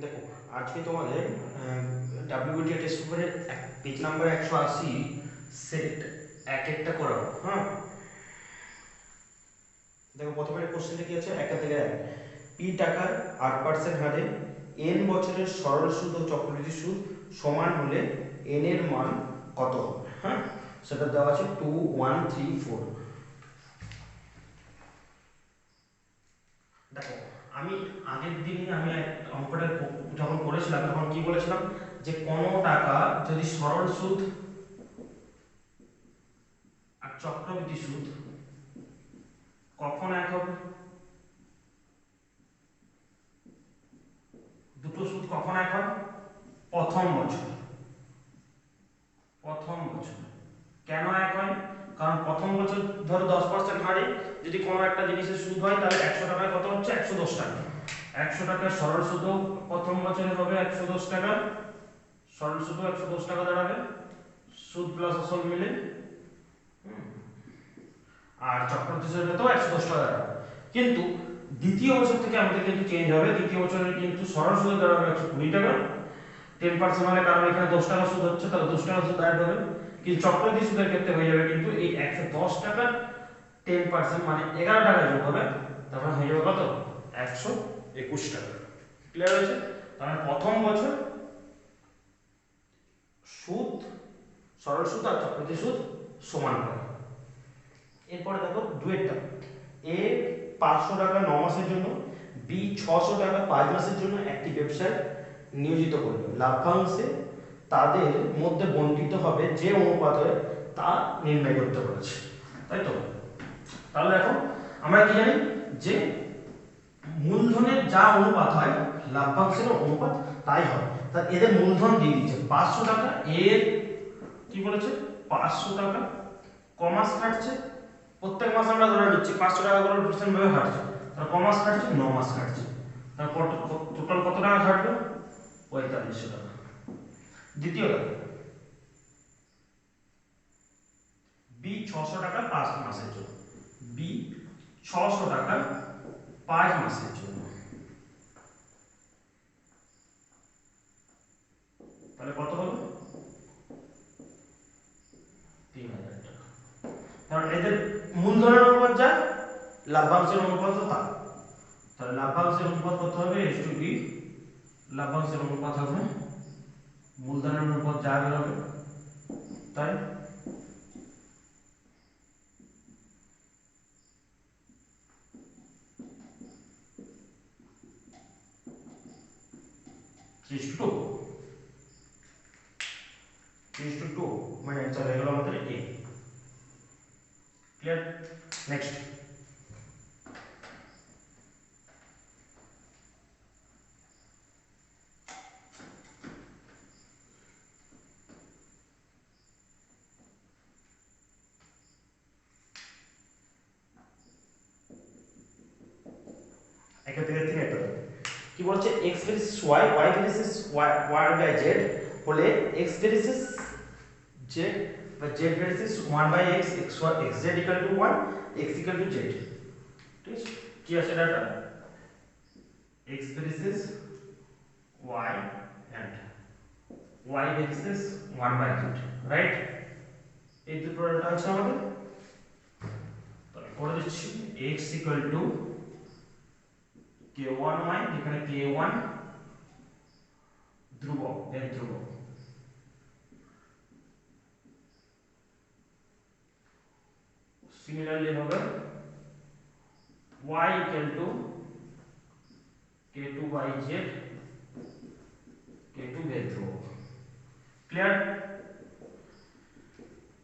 দেখো আজকে তোমাদের ডাব্লিউবিটি টেস্ট পেপারের পেজ নাম্বার 180 সেট এক একটা করাবো। হ্যাঁ, দেখো প্রথমে কোশ্চেনটা কি আছে, একটা থেকে এক। পি টাকার 8% হারে এন বছরের সরল সুদ ও চক্রবৃদ্ধি সুদ সমান হলে এন এর মান কত হবে? হ্যাঁ, সেটা দেওয়া আছে 2 1 3 4। দেখো আমি আগের দিনই অঙ্কটা যখন করেছিলাম তখন কি বলেছিলাম যে কোনো টাকা যদি সরল সুদ আর চক্রবৃদ্ধি সুদ কখন এক হবে, দুটো সুদ কখন এক হয়? প্রথম বছর। কেন এক হয়? কারণ প্রথম বছর ধরো 10% হারে যদি কোনো একটা জিনিসের সুদ হয় তাহলে 100 টাকায় কত হচ্ছে? 110 টাকা। 100 টাকার সরল সুদও প্রথম বছরে হবে 110 টাকা, সরল সুদও 110 টাকা দাঁড়াবে, সুদ প্লাস আসল মিলে। আর চক্রবৃদ্ধি সুদের তো 110 টাকা দাঁড়াবে। কিন্তু দ্বিতীয় বছর থেকে আমাদের কিন্তু চেঞ্জ হবে, দ্বিতীয় বছরে কিন্তু সরল সুদ দাঁড়াবে 120 টাকা, 10% হলে, কারণ এখানে 10 টাকা সুদ হচ্ছে তাহলে 10 টাকা সুদ অ্যাড হবে। কিন্তু চক্রবৃদ্ধি সুদের ক্ষেত্রে হয়ে যাবে কিন্তু এই 110 টাকা 10% মানে 11 টাকা যোগ হবে, তখন হয়ে যাবে কত? 121 টাকা। ক্লিয়ার হয়েছে? তাহলে প্রথম বছর সুদ, সরল সুদ আর চক্রবৃদ্ধি সুদ সমান হবে। এরপরে দেখো ডুয়েটটা, এ 500 টাকা 9 মাসের জন্য, বি 600 টাকা 5 মাসের জন্য একটি ব্যবসায় নিয়োজিত করবে। লাভ্যাংশে তাদের মধ্যে বণ্টিত হবে যে অনুপাতে তা নির্ণয় করতে বলেছে, তাই তো? তাহলে দেখো আমরা কি জানি যে মূলধনের যা অনুপাত হয় লাভ্যাংশের অনুপাত তাই হয়। তা এদের মূলধন দিয়ে দিচ্ছে 500 টাকা, এর কি বলেছে 500 টাকা, কমাস খাটছে প্রত্যেক মাসে, আমরা ধরে নিচ্ছি 500 টাকা করে পার্সেন্ট ভাবে খাটছে, তার কমাস খাটছে 9 মাস খাটছে, তার টোটাল কত টাকা খাটবে? 4500 টাকা। দ্বিতীয় টাকা, বি 600 টাকা 5 মাসের জন্য, বি 600 টাকা 5 মাসের জন্য, তাহলে কত হলো? 3000 টাকা। কারণ এদের মূলধনের অনুপাত যা, লাভ্যাংশের অনুপাত তা, তাহলে লাভ্যাংশের অনুপাত কত হবে? এস টু বি, লাভ্যাংশের অনুপাত হবে মূলধনের অনুপাত যা হবে তাই। টু মানে অ্যান্সার হয়ে গেল আমাদের এ। ক্লিয়ার? নেক্সট, একটা থেকে তিন একটা কি বলছে, x versus y, y versus y by z হলে x ভেরিসিস z বা z versus 1 by x, x z equal to 1, x equal to z। ঠিক আছে, কি আছে data? x versus y and y versus 1 by z, right? এই দুটো data আছে আমাদের, তাহলে করে দিচ্ছি x ইকুয়াল টু k1y, যেখানে k1 ধ্রুবক, এর ধ্রুবক, সিমিলারলি হবে y equal to k2 by z, k2 এর ধ্রুবক। ক্লিয়ার?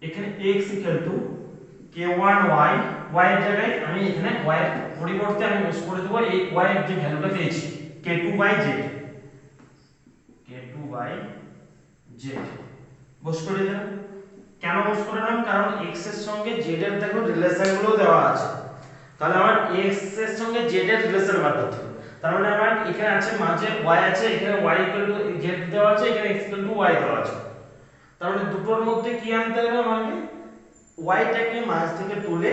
এখানে x equal two k1y, y এর জায়গায় আমি এখানে y এর পরিবর্তে আমি ইউজ করে দেব এই y এর যে ভ্যালুটা পেয়েছি k2 by z, k2 by z বস করে দিলাম। কেন বস করে দিলাম? কারণ x এর সঙ্গে z এর দেখো রিলেশন গুলো দেওয়া আছে, তাহলে আমার x এর সঙ্গে z এর রিলেশন বার করতে হবে। তার মানে আমার এখানে আছে মাঝে y আছে, এখানে y ইকুয়াল টু z দেওয়া আছে, এখানে x ইকুয়াল টু y দেওয়া আছে, তার মানে দুটোর মধ্যে কি আনতে হবে আমাকে? y টাকে মাঝ থেকে তুলে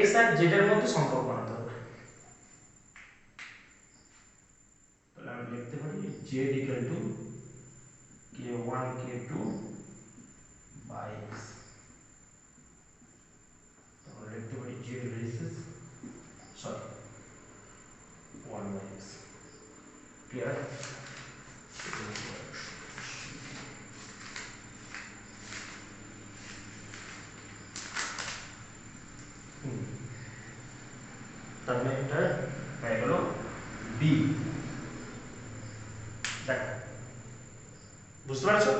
x আর z এর মধ্যে সম্পর্ক আনতে হবে। তাহলে আমি লিখতে পারি z equal to k1 k2 by x। আমরা লিখতে পারি z versus sorry 1 by x। Clear? তাহলে এটা হয়ে গেল বি। দেখো বুঝতে পারছো?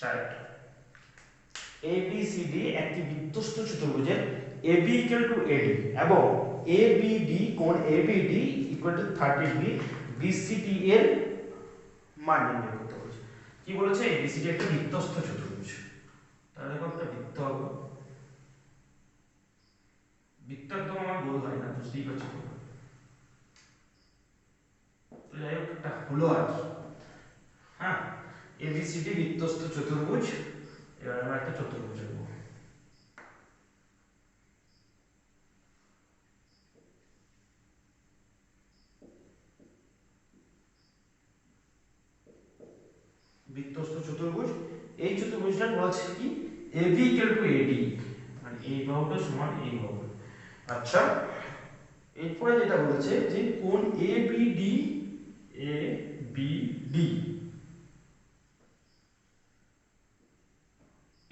চার্ট ABCD একটি বৃত্তস্থ চতুর্ভুজের AB ইকুয়াল টু AD এবং ABD কোণ ABD equal to 30 degree BCD এর মান নির্ণয় করতে বলেছে। কি বলেছে? ABCD একটা বৃত্তস্থ চতুর্ভুজ। তাহলে দেখো একটা বৃত্ত হবে। বৃত্ত একদম আমার গোল হয় না, বুঝতেই পারছো তো। তো যাই হোক একটা হলো আর কি। হ্যাঁ, ABCD বৃত্তস্থ চতুর্ভুজ। এবার আমরা একটা চতুর্ভুজ নেব। বৃত্তস্থ চতুর্ভুজ। এই চতুর্ভুজটা বলছে কি AB ইকুয়াল টু AD, মানে এই বাহুটা সমান এই বাহু। আচ্ছা, এরপরে যেটা বলেছে যে কোণ ABD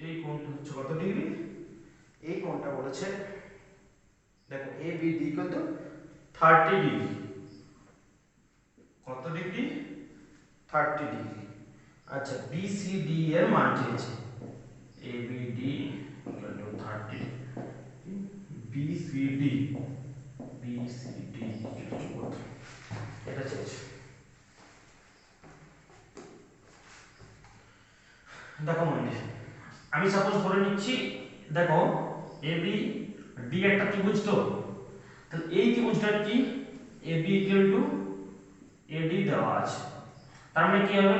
এই কোণটা হচ্ছে কত ডিগ্রি? এই কোণটা বলেছে দেখো ABD ইকুয়াল টু 30 ডিগ্রি। কত ডিগ্রি? 30 ডিগ্রি। আচ্ছা, BCD এর মান চেয়েছে। ABD ইকুয়াল টু 30, BCD কত? এটা চেয়েছে। দেখো মনে আমি সাপোজ ধরে নিচ্ছি, দেখো AB D একটা ত্রিভুজ, তো তাহলে এই ত্রিভুজটার কি AB ইকুয়াল টু AD দেওয়া আছে। তার মানে কি হবে?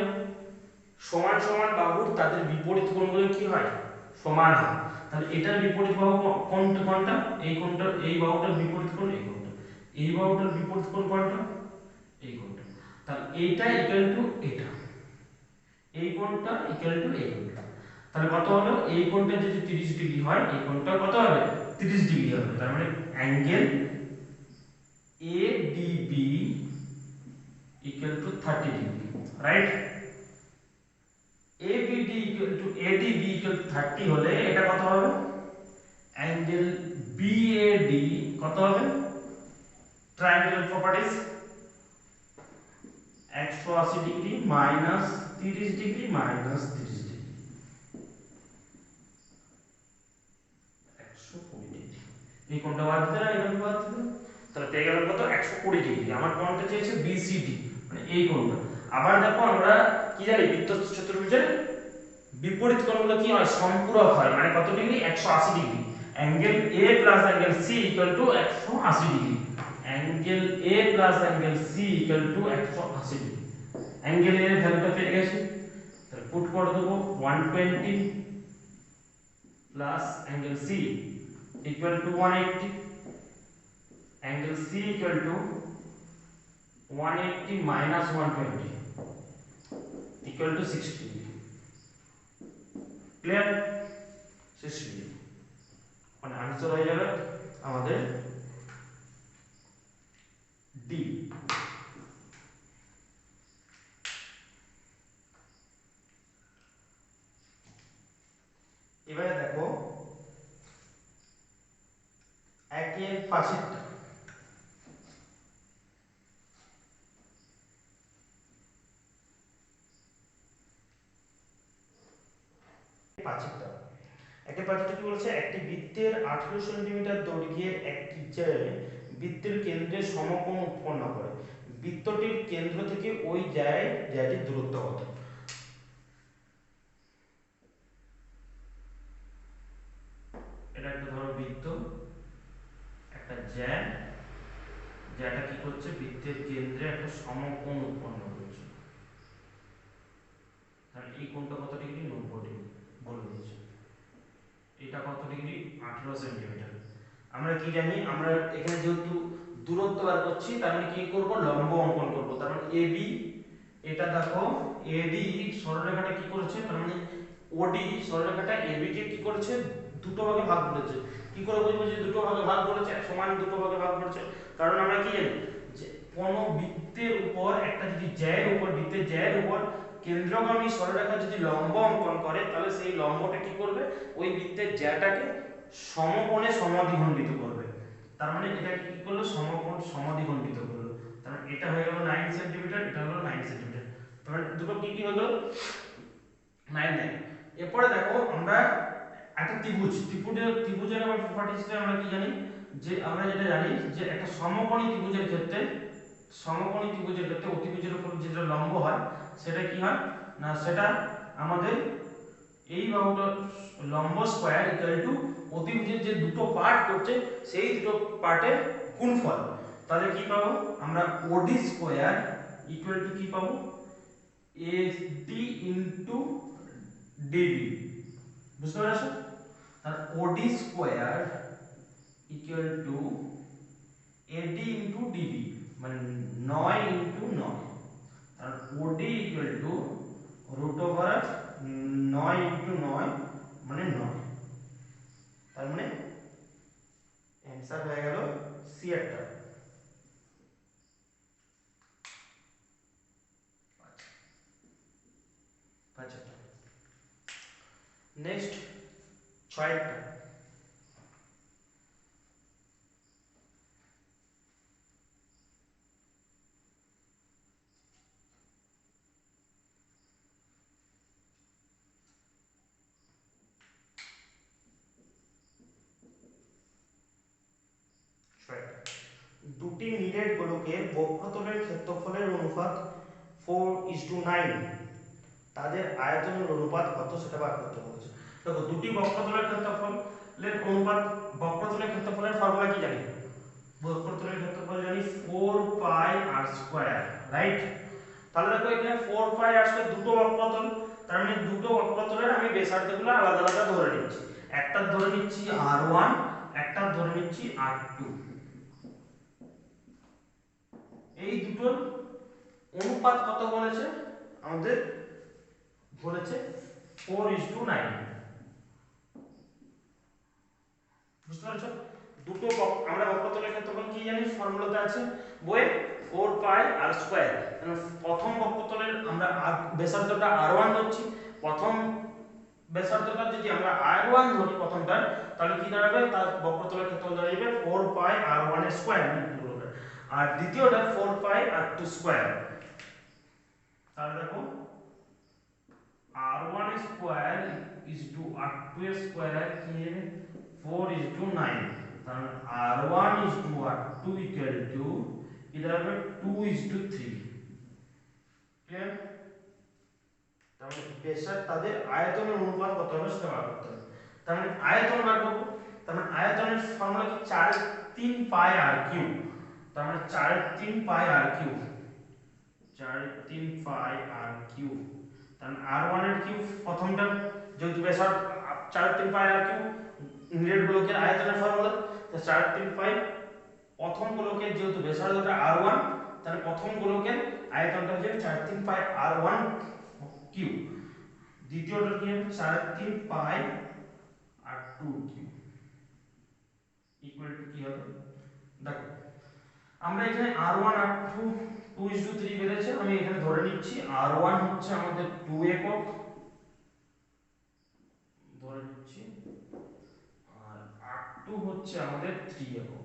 সমান সমান বাহুর তাদের বিপরীত কোণগুলো কি হয়? সমান হয়। তাহলে এটার বিপরীত বাহু কোনটা কোনটা? এই কোণটা, এই বাহুটার বিপরীত কোণ এই কোণটা। এই বাহুটার বিপরীত কোণ কোনটা? এই কোণটা। তাহলে এইটা ইকুয়াল টু এটা, এই কোণটা ইকুয়াল টু এই কোণটা। তাহলে কত হলো? এই কোণটা যদি 30 ডিগ্রি হয়, এই কোণটা কত হবে? 30 ডিগ্রি হবে। তার মানে angle ADB equal to 30 degree, right? ABD equal to ADB equal to 30 হলে এটা কত হবে? অ্যাঙ্গেল BAD কত হবে? Triangle properties 180 degree minus 30 degree minus 30 degree 120 degree. এই কোণটা বাদ দিতে না, এই কোণটা বাদ দিতে, তাহলে পেয়ে গেল কত? 120 ডিগ্রি। আমার কোণটা চেয়েছে BCD, মানে এই কোণটা। আবার দেখো আমরা কি জানি, বৃত্তস্থ চতুর্ভুজের বিপরীত কোণগুলো কি হয়? সম্পূরক হয়, মানে কত degree? 180 degree. Angle A plus angle C equal two 180 degree. Angle A plus angle C equal two 180 degree. Angle A এর ভ্যালুটা পেয়ে গেছি, তাহলে পুট করে দেব 120 plus angle C equal two 180। Angle C equal two 180 minus 120 equal to 60 degree. Clear? 60 degree মানে answer হয়ে যাবে আমাদের ডি। এবারে দেখো একের পাশেরটা। পাঁচেরটা একের পাঁচেরটা কি বলেছে? একটি বৃত্তের 18 সেন্টিমিটার দৈর্ঘ্যের একটি বৃত্তের কেন্দ্রে সমকোণ উৎপন্ন করে। বৃত্তটির কেন্দ্র থেকে ওই জায়গাটির দূরত্ব কত? এটা একটা ধরো বৃত্ত, একটা জ্যা যে এটা কি করছে, বৃত্তের কেন্দ্রে একটা সমকোণ উৎপন্ন করছে। তাহলে এই কোণটা কত ডিগ্রি, 90 ডিগ্রি বলে দিয়েছে। এটা কত ডিগ্রি, 18 সেন্টিমিটার। আমরা কি জানি, আমরা এখানে যেহেতু দূরত্ব বার করছি, তার মানে কি করব, লম্ব অঙ্কন করব। তার মানে এবি, এটা দেখো এডি সরলরেখাটা কি করেছে, তার মানে ওডি সরলরেখাটা এবি কে কি করেছে, দুটো ভাগে ভাগ করেছে। কি করে বুঝবো যে দুটো ভাগে ভাগ করেছে, সমান দুটো ভাগে ভাগ করেছে? কারণ আমরা কি জানি যে কোন বৃত্তের উপর একটা যদি জ্যায়ের উপর, বৃত্তের জ্যায়ের উপর কেন্দ্রগামী সরলরেখা যদি লম্ব অঙ্কন করে, তাহলে সেই লম্বটা কি করবে, ওই বৃত্তের জ্যাটাকে সমকোণে সমদ্বিখণ্ডিত করবে। তার মানে এটা কি করলো, সমকোণ সমদ্বিখণ্ডিত করলো। তার মানে এটা হয়ে গেল 9 সেন্টিমিটার, এটা হলো 9 সেন্টিমিটার। তার মানে দুটো কি কি হয়ে গেল, 9 9। এরপরে দেখো আমরা একটা ত্রিভুজের আবার প্রপার্টিসটা আমরা কি জানি, যে আমরা যেটা জানি যে একটা সমকোণী ত্রিভুজের ক্ষেত্রে, অতিভুজের উপর যেটা লম্ব হয় সেটা কি হয় না, সেটা আমাদের এই বাহুটা লম্ব স্কয়ার ইকুয়াল টু অতিভুজের যে দুটো পার্ট করছে সেই দুটো পার্টের গুণফল। তাহলে কি পাবো আমরা, ওডি স্কয়ার ইকুয়াল টু কি পাবো, এডি ইনটু ডিবি। বুঝতে পারছো? তাহলে OD square equal to AD into DB, মানে 9 ইনটু 9। আর OD equal to root over 9 into 9 মানে 9। তার মানে অ্যান্সার হয়ে গেল সি একটা। আচ্ছা, নেক্সট 6টা। দুটি নিরেট গোলকের বক্রতলের ক্ষেত্রফলের অনুপাত 4:9, তাদের আয়তনের অনুপাত কত সেটা বার করতে বলেছে। দেখো দুটি বক্রতলের ক্ষেত্রফলের অনুপাত, বক্রতলের ক্ষেত্রফলের ফর্মুলা কি জানি, বক্রতলের ক্ষেত্রফল জানি 4 পাই আর স্কয়ার, রাইট? তাহলে দেখো এখানে 4 পাই আর স্কয়ার দুটো বক্রতল, তার মানে দুটো বক্রতলের আমি ব্যাসার্ধগুলো আলাদা আলাদা ধরে নিচ্ছি। একটা ধরে নিচ্ছি r1, একটা ধরে নিচ্ছি r2। এই দুটোর অনুপাত কত বলেছে আমাদের, বলেছে 4:9। বুঝতে পারছো? দুটো আমরা বক্রতলের ক্ষেত্রফল কি জানি, ফর্মুলাতে আছে বইয়ে, 4 পাই আর স্কয়ার। প্রথম বক্রতলের আমরা ব্যাসার্ধটা r1 ধরছি, প্রথম ব্যাসার্ধটা যদি আমরা r1 ধরি প্রথমটার, তাহলে কি দাঁড়াবে, তার বক্রতলের ক্ষেত্রফল দাঁড়াবে 4 পাই r1 এর স্কয়ার, আর দ্বিতীয়টা 4 পাই r2 স্কয়ার। তাহলে দেখো r1 square is two r2 square কি হবে, 4:9। তাহলে r1 is to r2 equal to কি দাঁড়াবে, 2:3। ক্লিয়ার? তাহলে ব্যাসার্ধ তাদের আয়তনের অনুপাত কত হবে সেটা বার করতে হবে। তার মানে আয়তন বার করব, তার মানে আয়তনের ফর্মুলা কি, 4/3 পাই আর কিউব। তার মানে 4/3 পাই আর কিউব, 4/3 পাই আর কিউব। তার মানে r1 এর কিউব প্রথমটা, যেহেতু ব্যাসার্ধ 4/3 পাই আর কিউব নিরেট গোলকের আয়তনের ফর্মুলা, তো 4/3 পাই প্রথম গোলকের যেহেতু ব্যাসার্ধটা r1, তাহলে প্রথম গোলকের আয়তনটা হচ্ছে 4/3 পাই r1 কিউব। দ্বিতীয়টা কি হবে, 4/3 পাই r2 কিউব ইকুয়াল টু কি হবে, দেখো আমরা এখানে r1 r2 2:3 বেরিয়েছে, আমি এখানে ধরে নিচ্ছি r1 হচ্ছে আমাদের 2 একক ধরে নিচ্ছি, আর r2 হচ্ছে আমাদের 3 একক।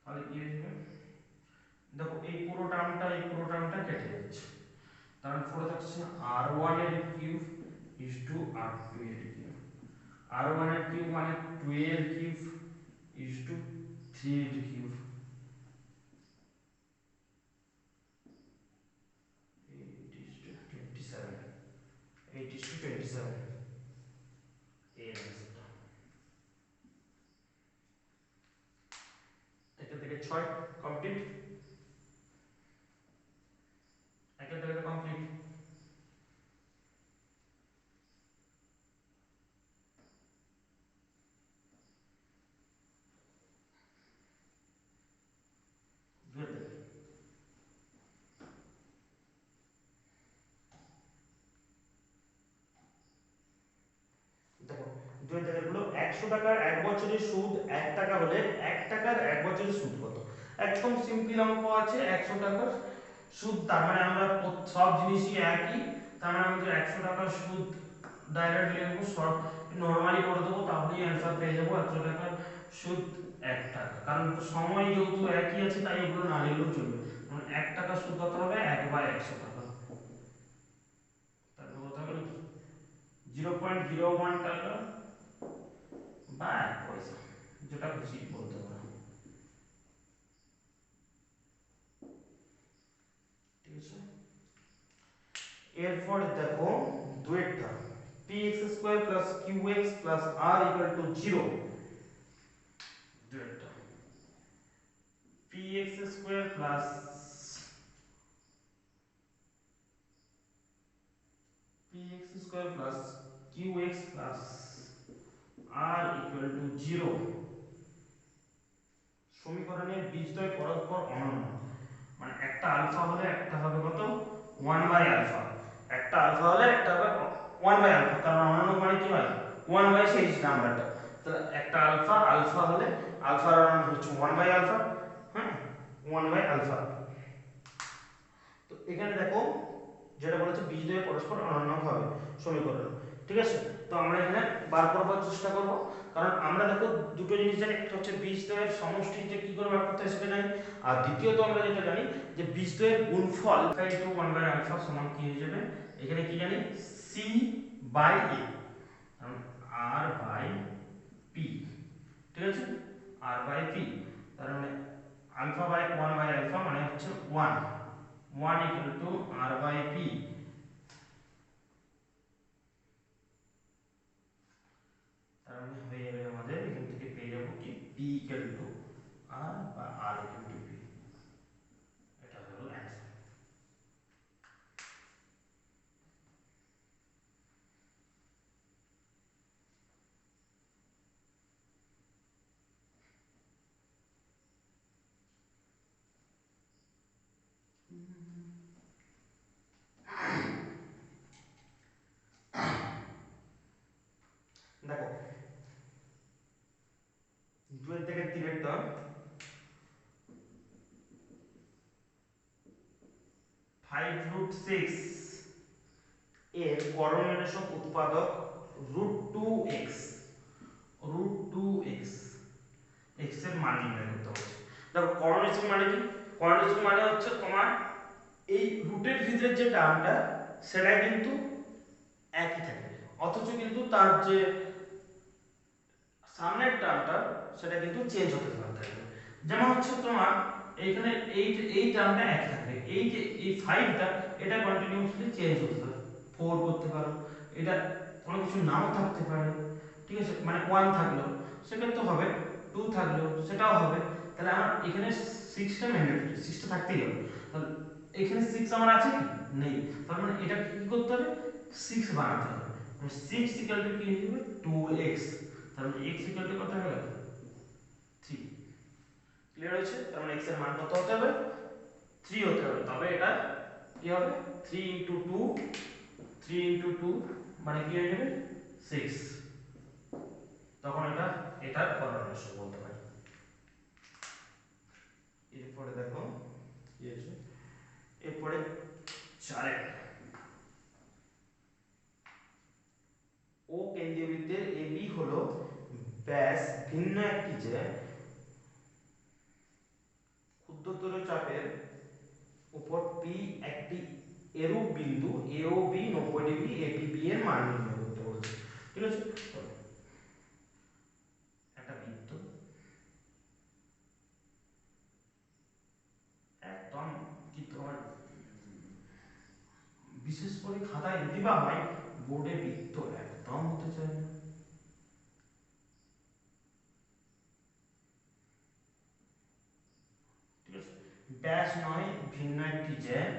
তাহলে কি হয়ে যাবে, দেখো এই পুরো টার্মটা কেটে যাচ্ছে। তাহলে পড়ে থাকছে r1 এর কিউব ইজ টু r2 এর কিউব। r1 এর কিউব মানে 2 এর কিউব ইজ টু 3 এর কিউব। 8:27, 8:27 এর आंसरটা। এর 6 কমপ্লিট, একের দাগের কমপ্লিট। দুয়ের দাগে দেখো, দুয়ের দাগের হলো 100 টাকার 1 বছরের সুদ 1 টাকা হলে 1 টাকার 1 বছরের সুদ কত? একদম সিম্পল অঙ্ক আছে। 100 টাকার সুদ, তার মানে আমরা সব জিনিসই একই, তার মানে আমাদের 100 টাকার সুদ ডাইরেক্টলি লিখবো, সব নরমালি করে দেবো, তাহলেই অ্যান্সার পেয়ে যাবো। 100 টাকার সুদ 1 টাকা, কারণ সময় যেহেতু একই আছে তাই এগুলো না লিখলেও চলবে। মানে 1 টাকা সুদ কত হবে? 1/100 টাকা, তাহলে কত হবে? 0.01 টাকা বা 1 পয়সা, যেটা খুশি বলতে পারো। ঠিক আছে, এরপর দেখো দুয়েরটা, px² + qx + r = 0। দুয়েরটা px² + qx + r = 0 সমীকরণের বীজদ্বয় পরস্পর অনন্য। মানে একটা আলফা হলে একটা হবে কত? 1/α। একটা আলফা হলে একটা হবে 1/α, কারণ অনন্য মানে কি হয়? 1/, সেই নাম্বারটা। তাহলে একটা আলফা আলফা হলে আলফার অনন্য হচ্ছে 1/α। হ্যাঁ, 1/α। তো এখানে দেখো যেটা বলেছে বীজদ্বয় পরস্পর অনন্য হবে সমীকরণ। ঠিক আছে, তো আমরা এখানে বার করবার চেষ্টা করব, কারণ আমরা দেখো দুটো জিনিস জানি, একটা হচ্ছে বীজদ্বয়ের সমষ্টিতে কি করে বার করতে হয় সেটা জানি, আর দ্বিতীয়ত আমরা যেটা জানি যে বীজদ্বয়ের গুণফল 1/α সমান কি হয়ে যাবে, এখানে কি জানি c/a, কারণ r/p। ঠিক আছে, r/p, তার মানে α/1/α মানে হচ্ছে 1 = r/p। তার মানে হয়ে যাবে আমাদের এখান থেকে পেয়ে যাব কি p = r বা r = p। এটা হলো অ্যানসার। দেখো দুয়ের থেকে তিনেরটা, 5√6 এর করণীয়সক উৎপাদক √2x, √2x, x এর মান নির্ণয় করতে হবে। দেখো করণীয়সক মানে কি? করণীয়সক মানে হচ্ছে তোমার এই রুটের ভিতরে যে টার্মটা সেটা কিন্তু একই থাকে, অথচ কিন্তু তার যে সামনের টার্মটা সেটা কিন্তু চেঞ্জ হতে পারে। যেমন হচ্ছে তোমার এইখানে এই টার্মটা এক থাকবে, এই যে এই 5টা এটা কন্টিনিউয়াসলি চেঞ্জ হতে পারে, 4 করতে পারো, এটা কোনো কিছু নাও থাকতে পারে। ঠিক আছে, মানে 1 থাকলো সেক্ষেত্রে হবে, 2 থাকলো সেটাও হবে। তাহলে আমার এখানে 6টা ম্যান্ডেটরি, 6টা থাকতেই হবে। তাহলে এখানে 6 আমার আছে কি? নেই। তার মানে এটা কি করতে হবে? 6 বানাতে হবে। মানে 6 কি হয়ে যাবে? 2x। তাহলে x কত হবে? 3। ক্লিয়ার হয়েছে? তার মানে x এর মান কত হতে হবে? 3 হতে হবে। তবে এটা কি হবে? 3 * 2, 3 * 2 মানে কি হয়ে যাবে? 6। তখন এটার করণীয় বলতে পারি। এরপরে দেখো কি আছে, এরপরে 4 ও কেন্দ্রীয় বৃত্তের AB হলো ব্যাস ভিন্ন একটি যে ক্ষুদ্রতর চাপের উপর P একটি এরূপ বিন্দু AOB 90 ডিগ্রি APB এর মান নির্ণয় করতে বলেছে। ঠিক আছে, একটা বৃত্ত একদম কি তোমার বিশেষ করে খাতায় যদি বা হয়, বোর্ডে বৃত্ত একদম হতে চায় না। ড্যাশ নয় ভিন্ন একটি জ্যাম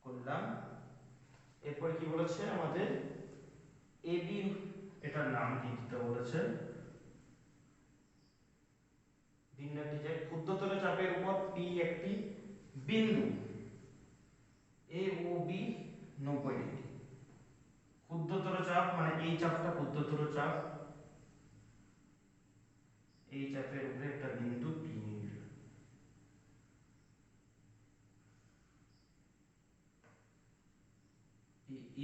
করলাম। এরপর কি বলেছে আমাদের এবি, এটার নাম কি দিতে বলেছে, ভিন্ন একটি জ্যাম ক্ষুদ্রতর চাপের উপর পি একটি বিন্দু এ ও বি 90 ডিগ্রি। ক্ষুদ্রতর চাপ মানে এই চাপটা ক্ষুদ্রতর চাপ, এই চাপের উপরে একটা বিন্দু পি নিয়ে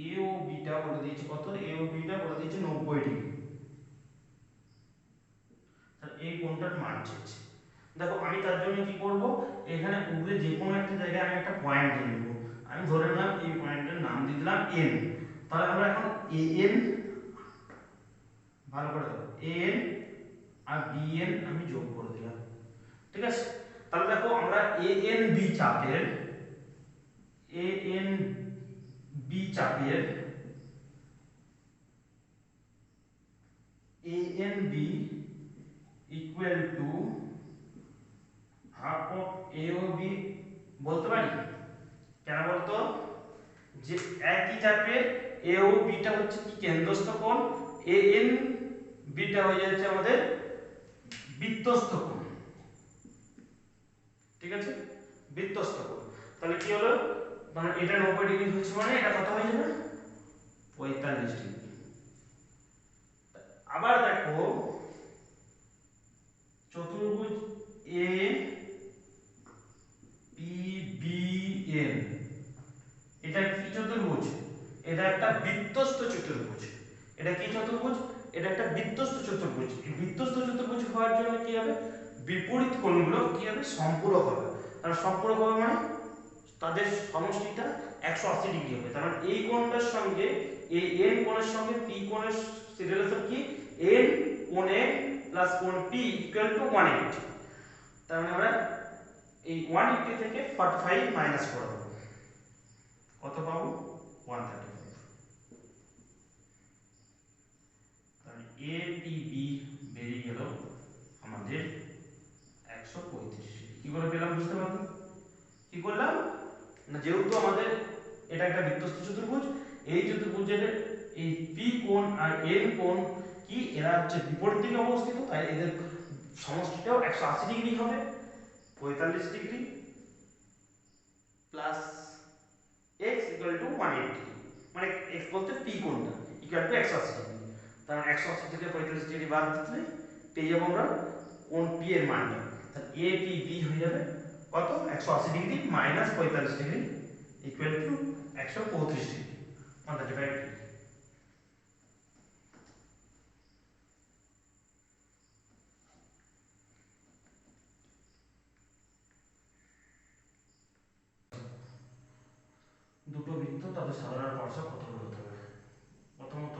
এ ও বিটা বলে দিয়েছে কত, এ ও বিটা বলে দিয়েছে 90 ডিগ্রি। তাহলে এই কোণটার মান চেয়েছে। দেখো আমি তার জন্য কি করব, এখানে উপরে যে কোনো একটা জায়গায় আমি একটা পয়েন্ট দিয়ে নেব। আমি ধরে নিলাম এই পয়েন্টের নাম দিয়ে দিলাম এন। তাহলে আমরা এখন এ এন, ভালো করে দেখো, এ এন আর বি এন আমি যোগ করে দিলাম, ঠিক আছে। তাহলে দেখো আমরা এ এন বি চাপের, এ এন বি চাপের A N B equal to half of A O B বলতে পারি। কেন বলতো, যে একই চাপের এ ও বিটা হচ্ছে কি কেন্দ্রস্থ কোণ, এ এন বিটা হয়ে যাচ্ছে আমাদের বৃত্তস্থ কোণ, ঠিক আছে, বৃত্তস্থ কোণ। তাহলে কি হলো, মানে এটা 90 ডিগ্রি হচ্ছে মানে এটা কত হয়ে যাবে 45 ডিগ্রি। আবার দেখো চতুর্ভুজ এ পি বি এন, এটা কি চতুর্ভুজ, এটা একটা বৃত্তস্থ চতুর্ভুজ। এটা কি চতুর্ভুজ, এটা একটা বৃত্তস্থ চতুর্ভুজ। এই বৃত্তস্থ চতুর্ভুজ হওয়ার জন্য কি হবে, বিপরীত কোণগুলো কি হবে সম্পূরক হবে। আর সম্পূরক হবে মানে তাদের সমষ্টিটা 180 ডিগ্রি হবে। তার মানে এই কোণটার সঙ্গে এই এন কোণের সঙ্গে পি কোণের রিলেশন কি, এন কোণ এ প্লাস কোণ পি ইকুয়াল টু 180। তার মানে আমরা এই 180 থেকে 45 মাইনাস করে দেব, কত পাবো 135। তাহলে এ পি বি বেরিয়ে গেল আমাদের 135। কি করে পেলাম বুঝতে পারলে, কি করলাম না, যেহেতু আমাদের এটা একটা বৃত্তস্থ চতুর্ভুজ, এই চতুর্ভুজের এই পি কোণ আর এন কোণ কি এরা হচ্ছে বিপরীত দিকে অবস্থিত, তাই এদের সমষ্টিটাও 180 ডিগ্রি হবে। 45 degree plus x equal two 180, মানে x বলতে p কোণটা ইকুয়াল টু 180 ডিগ্রি। তাহলে 180 থেকে 45 ডিগ্রি বাদ দিলে পেয়ে যাবো আমরা কোণ p এর মানটা। তাহলে a p b হয়ে যাবে কত 180 degree minus 45 degree equal to 135 degree, 135 degree. দুটো বৃত্ত তাদের সাধারণ পার্শ্ব কতগুলো হতে হবে, প্রথমত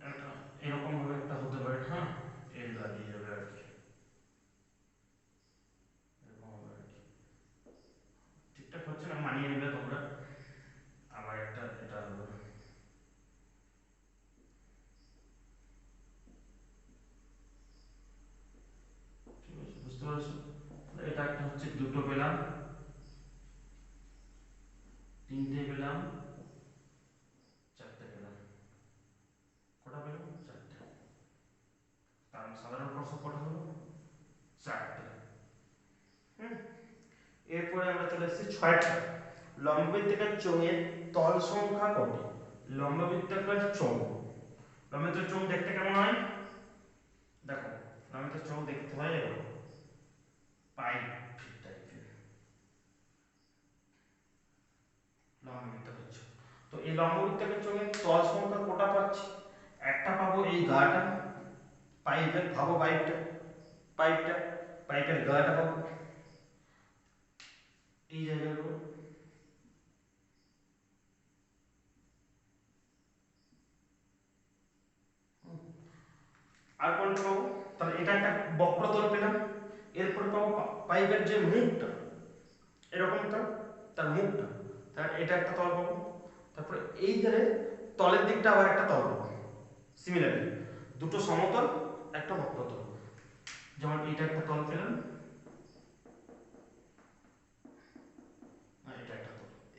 একটা এরকম ভাবে একটা হতে পারে, হ্যাঁ এই লাগিয়ে যাবে আর কি, এরকম হবে আর কি, ঠিকঠাক হচ্ছে না মানিয়ে নেবে তোমরা। আবার একটা এটা হবে, ঠিক আছে বুঝতে পারছো। এটা একটা হচ্ছে দুটো পেলাম, তিনটে পেলাম, চারটে পেলাম, কটা পেলাম চারটে। তার সাধারণ পার্শ্ব কটা হলো চারটে। এরপরে আমরা চলে এসেছি 6টা, লম্ববৃত্তাকার চোঙের তল সংখ্যা কত। লম্ববৃত্তাকার চোঙ, লম্ববৃত্তাকার চোঙ দেখতে কেমন হয়, দেখো লম্ববৃত্তাকার চোঙ দেখতে হয় এরকম পাইপ টাইপের লম্ববৃত্তাকার চোঙ। তো এই লম্ববৃত্তাকার চোঙের তল সংখ্যা কটা পাচ্ছি, একটা পাবো এই গাটা পাইপের, ভাবো পাইপটা, পাইপটা পাইপের গাটা পাবো এই জায়গাগুলো, আর কোনটা পাবো, তাহলে এটা একটা বক্রতল পেলাম। এরপরে পাবো পাইপের যে মুখটা এরকমটা, তার মুখটা, তার এটা একটা তল পাবো। তারপরে এই ধারে তলের দিকটা আবার একটা তল পাবো। সিমিলারলি দুটো সমতল একটা বক্রতল, যেমন এটা একটা তল পেলাম,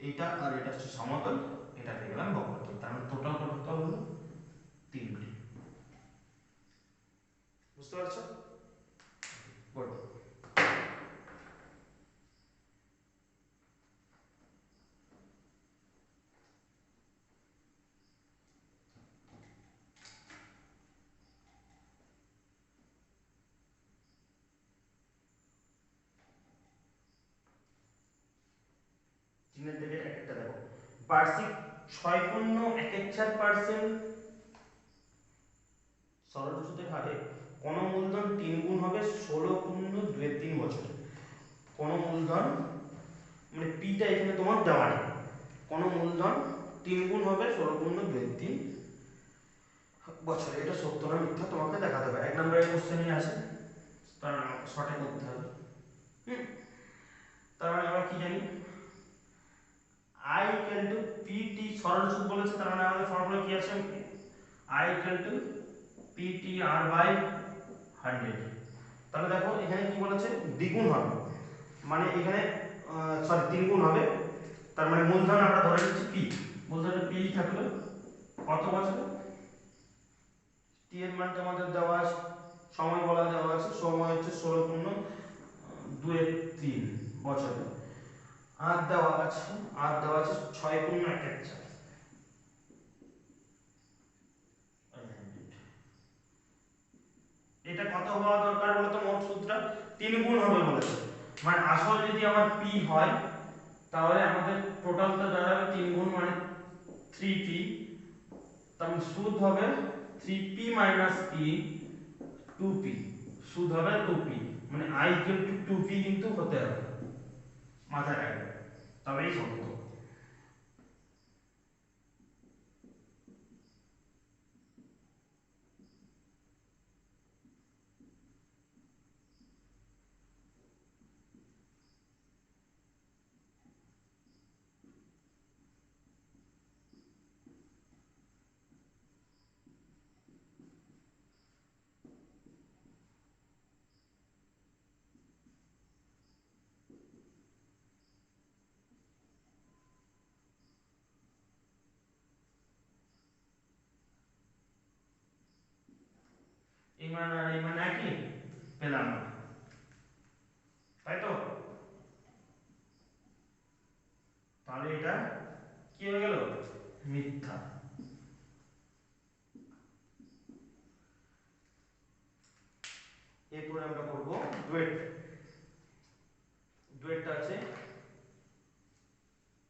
এইটা আর এটা হচ্ছে সমতল, এটা পেয়ে গেলাম বক্রতল। তার মানে টোটাল কত হলো 3টি। বুঝতে পারছো? গুড। চিহ্নের দিকে এক একটা দেখো। বার্ষিক 6.14% সরল সুদের হারে কোন মূলধন 3 গুণ হবে 16.23 বছরে। কোন মূলধন মানে পিটা এখানে তোমার দেওয়া নেই। কোন মূলধন 3 গুণ হবে 16.23 বছরে। এটা সত্য না মিথ্যা তোমাকে দেখাতে হবে। 1 নম্বরের কোশ্চেনে আছে, তার সঠিক করতে হবে। তার মানে আমরা কি জানি, I equal to PT সরল সুদ বলেছে, তার মানে আমাদের ফর্মুলা কি আছে, I equal to PTR by 100। তাহলে দেখো এখানে কি বলেছে, দ্বিগুণ হবে, মানে এখানে সরি 3 গুণ হবে। তার মানে মূলধন আমরা ধরে নিচ্ছি P, মূলধনে P থাকলো কত বছরে, T এর মানটা আমাদের দেওয়া আছে, সময় বলা দেওয়া আছে, সময় হচ্ছে 16.23 বছরে। আর দেওয়া আছে 6.14। এটা কত হওয়া দরকার বলতো, মোট সুদটা 3 গুণ হবে বলেছে। মানে আসল যদি আমার p হয় তাহলে আমাদের টোটালটা দাঁড়াবে 3 গুণ মানে 3p। তাহলে সুদ হবে 3p p 2p, সুদ হবে 2p, মানে i equal to 2p কিন্তু হতে হবে, মাথায় রাখবে, তবেই সত্য। এই মান আর এই মান একই পেলাম না, তাই তো? তাহলে এটা কি হয়ে গেল, মিথ্যা। এরপরে আমরা করব ডুয়েট। ডুয়েটটা আছে,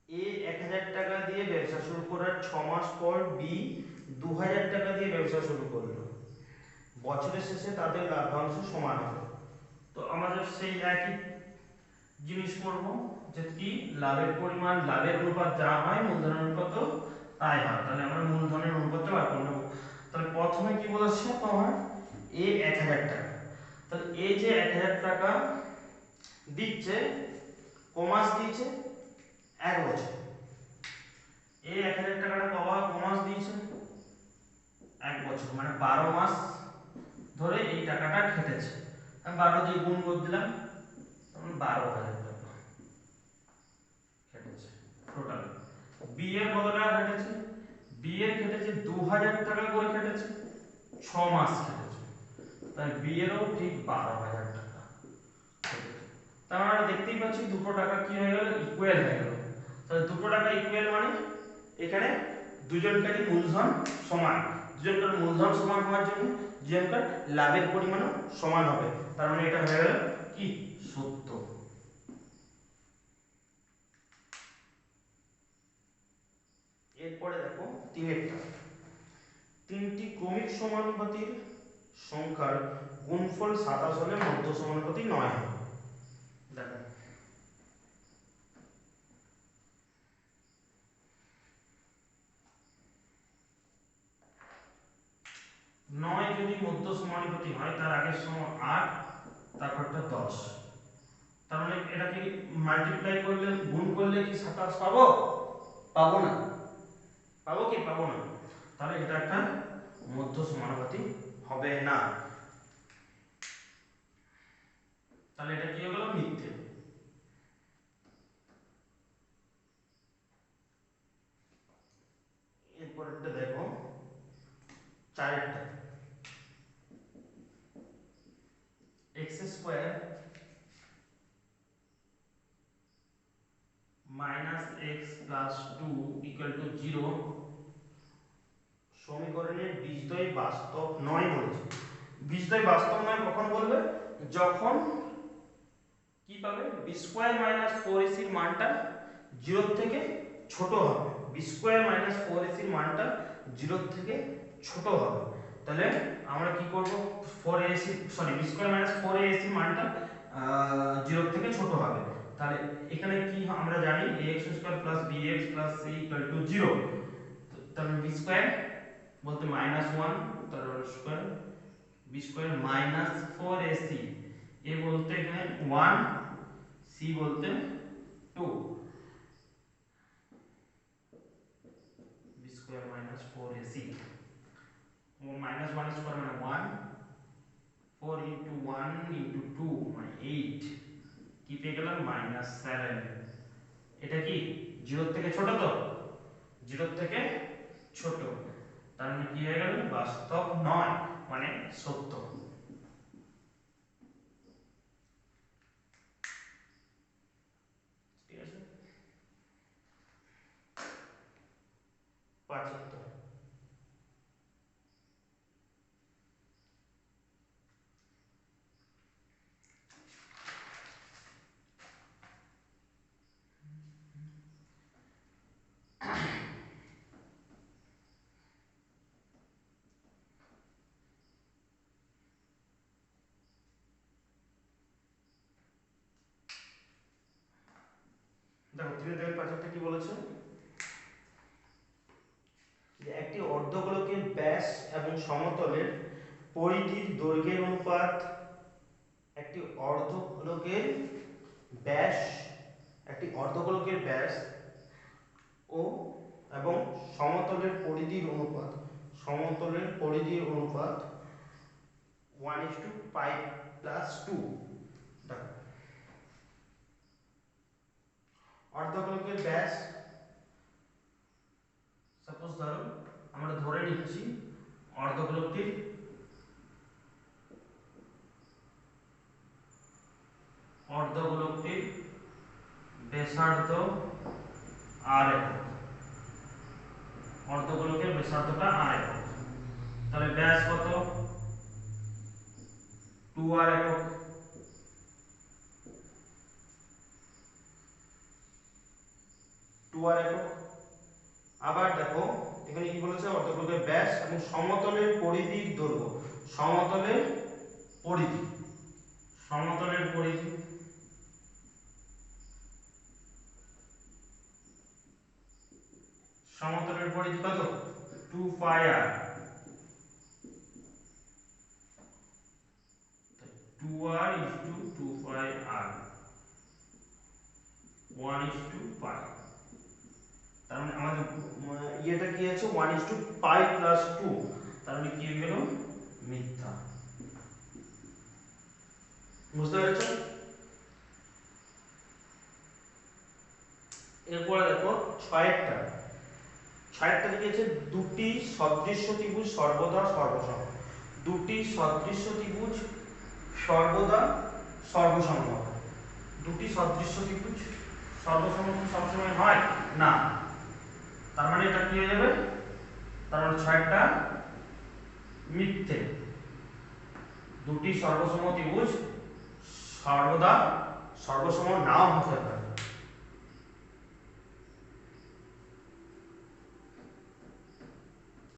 এ 1000 টাকা দিয়ে ব্যবসা শুরু করার 6 মাস পর বি 2000 টাকা দিয়ে ব্যবসা শুরু করলো। বছরের শেষে তাদের লাভ্যাংশ সমান হবে। তো আমাদের সেই একই জিনিস করব, যে কি লাভের পরিমাণ, লাভের অনুপাত যা হয় মূলধনের অনুপাত তাই হয়। তাহলে আমরা মূলধনের অনুপাতটা বার করে নেব। তাহলে প্রথমে কি বলেছে তোমার, এ 1000 টাকা, তাহলে এই যে 1000 টাকা দিচ্ছে, কমাস দিয়েছে 1 বছর। এই 1000 টাকাটা কমাস দিয়েছে 1 বছর, মানে 12 মাস ধরে এই টাকাটা খেটেছে। আমি 12 দিয়ে গুণ করে দিলাম, তখন 12,000 টাকা খেটেছে টোটাল। বি এর কত টাকা খেটেছে, বি এর খেটেছে 2000 টাকা করে খেটেছে, 6 মাস খেটেছে, তাই বি এরও ঠিক 12,000 টাকা খেটেছে। তার মানে দেখতেই পাচ্ছি দুটো টাকা কি হয়ে গেল, ইকুয়াল হয়ে গেল। তাহলে দুটো টাকা ইকুয়াল মানে এখানে দুজনকারই মূলধন সমান, দুজনকার মূলধন সমান হওয়ার জন্য দুজনকার লাভের পরিমাণও সমান হবে। তার মানে এটা হয়ে গেল কি, সত্য। এরপরে দেখো তিনেরটা, 3টি ক্রমিক সমানুপাতির সংখ্যার গুণফল 27 হলে মধ্য সমানুপাতি 9 হবে। দেখো 9 যদি মধ্য সমানুপাতি হয়, তার আগের সমান 8, তারপরটা 10। তার মানে এটাকে মাল্টিপ্লাই করলে, গুণ করলে কি 27 পাবো? পাবো না। পাবো কি? পাবো না। তাহলে এটা একটা মধ্য সমানুপাতি হবে না। তাহলে এটা কি হলো, মিথ্যে। চারেরটা x square minus x plus two equal to 0 সমীকরণের বীজদ্বয় বাস্তব নয় বলেছে। বীজদ্বয় বাস্তব নয় কখন বলবে? যখন কি পাবে বি স্কোয়ার মাইনাস ফোর এসির মানটা 0 থেকে ছোট হবে। বি স্কোয়ার মাইনাস ফোর এসির মানটা 0 থেকে ছোট হবে। তাহলে আমরা কি করব, four AC sorry B square minus four এসির মানটা 0 থেকে ছোট হবে। তাহলে এখানে কি আমরা জানি ax square plus bx plus c equal to 0। তাহলে বি স্কয়ার বলতে -1 তার square B square minus 4ac এ বলতে এখানে 1 c বলতে 2 বি স্কয়ার মাইনাস 4ac ও -1 স্কয়ার মানে 1 4 ইনটু 1 ইনটু 2 মানে 8 কি পেয়ে গেলাম -7। এটা কি 0 থেকে ছোট, তো 0 থেকে ছোট, তার মানে কি হয়ে গেল বাস্তব নয় মানে সত্য। ঠিক আছে, 75 দেখো 3.75 কি বলেছে, যে একটি অর্ধগোলকের ব্যাস এবং সমতলের পরিধির দৈর্ঘ্যের অনুপাত, একটি অর্ধগোলকের ব্যাস ও এবং সমতলের পরিধির অনুপাত 1:π+2। দেখো অর্ধগোলকের ব্যাস, সাপোজ ধরো আমরা ধরে নিচ্ছি অর্ধগোলকটির ব্যাসার্ধ r একক, অর্ধগোলকের ব্যাসার্ধটা r একক। তাহলে ব্যাস কত 2r একক, আবার দেখো এখানে কি বলেছে অর্ধগোলকের ব্যাস এবং সমতলের পরিধির দৈর্ঘ্য, সমতলের পরিধি কত 2πr, 2r is to 2πr 1:π। তার মানে আমাদের ইয়েটা কি আছে 1:π+2, তার মানে কি হয়ে গেল মিথ্যা। বুঝতে পেরেছো? এরপরে দেখো 6এরটা লিখেছে দুটি সদৃশ্য ত্রিভুজ সর্বদা সর্বসম। দুটি সদৃশ্য ত্রিভুজ সর্বদা সর্বসম। দুটি সদৃশ্য ত্রিভুজ সর্বসম কি সবসময় হয় না, তার মানে এটা কি হয়ে যাবে, তার মানে 6টা মিথ্যে। দুটি সর্বসম ত্রিভুজ সর্বদা সর্বসম নাও হতে পারে।